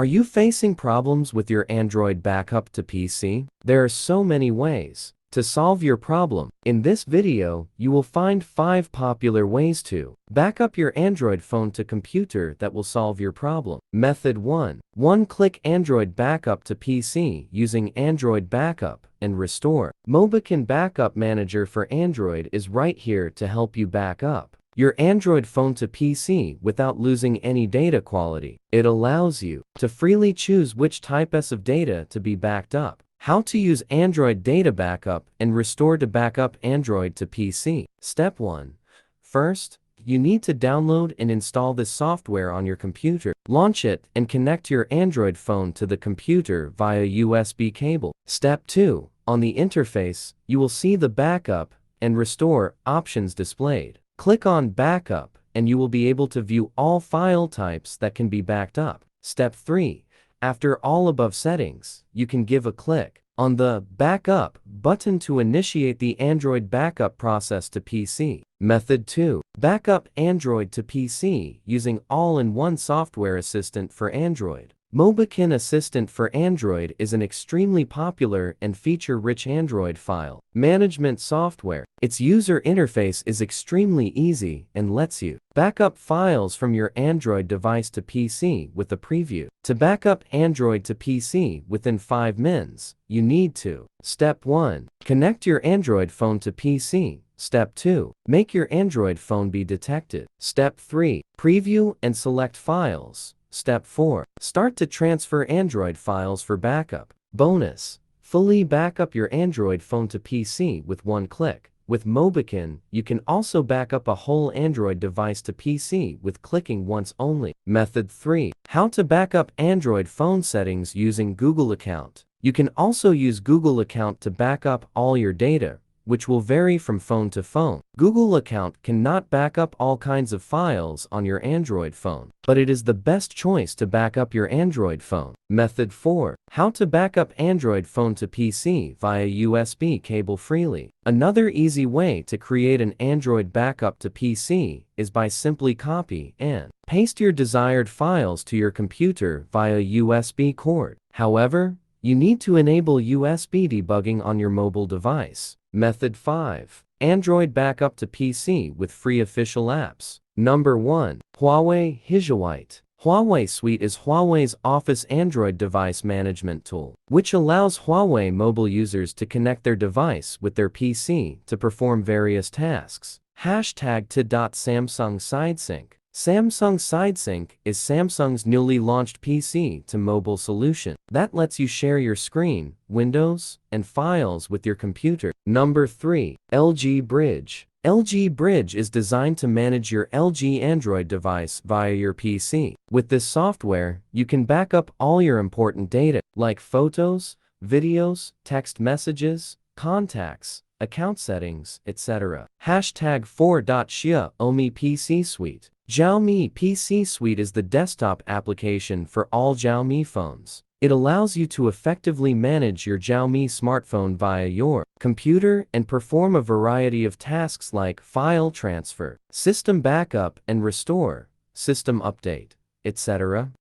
you facing problems with your Android backup to PC? There are so many ways to solve your problem. In this video, you will find 5 popular ways to back up your Android phone to computer that will solve your problem. Method 1. One-click Android backup to PC using Android Backup and Restore. Mobikin Backup Manager for Android is right here to help you back up your Android phone to PC without losing any data quality. It allows you to freely choose which types of data to be backed up. How to use Android Data Backup and Restore to back up Android to PC. Step 1. First, you need to download and install this software on your computer. Launch it and connect your Android phone to the computer via USB cable. Step 2. On the interface, you will see the Backup and Restore options displayed. Click on Backup and you will be able to view all file types that can be backed up. Step 3. After all above settings, you can give a click on the Backup button to initiate the Android backup process to PC. Method 2. Backup Android to PC using all-in-one software assistant for Android. Mobikin Assistant for Android is an extremely popular and feature-rich Android file management software. Its user interface is extremely easy and lets you back up files from your Android device to PC with a preview. To back up Android to PC within 5 minutes, you need to: Step 1. Connect your Android phone to PC. Step 2. Make your Android phone be detected. Step 3. Preview and select files. Step 4. Start to transfer Android files for backup. Bonus: fully back up your Android phone to PC with one click. With Mobikin, you can also back up a whole Android device to PC with clicking once only. Method 3. How to back up Android phone settings using Google account. You can also use Google account to back up all your data, which will vary from phone to phone. Google account cannot back up all kinds of files on your Android phone, but it is the best choice to back up your Android phone. Method 4. How to back up Android phone to PC via USB cable freely. Another easy way to create an Android backup to PC is by simply copy and paste your desired files to your computer via USB cord. However, you need to enable USB debugging on your mobile device. Method 5. Android backup to PC with free official apps. Number 1. Huawei Hijawite. Huawei Suite is Huawei's Office Android device management tool, which allows Huawei mobile users to connect their device with their PC to perform various tasks. Hashtag t.Samsung SideSync. Samsung SideSync is Samsung's newly launched PC to mobile solution that lets you share your screen, windows, and files with your computer. Number 3. LG Bridge. LG Bridge is designed to manage your LG Android device via your PC. With this software, you can back up all your important data, like photos, videos, text messages, contacts, account settings, etc. Hashtag 4.Xiaomi PC Suite. Xiaomi PC Suite is the desktop application for all Xiaomi phones. It allows you to effectively manage your Xiaomi smartphone via your computer and perform a variety of tasks like file transfer, system backup and restore, system update, etc.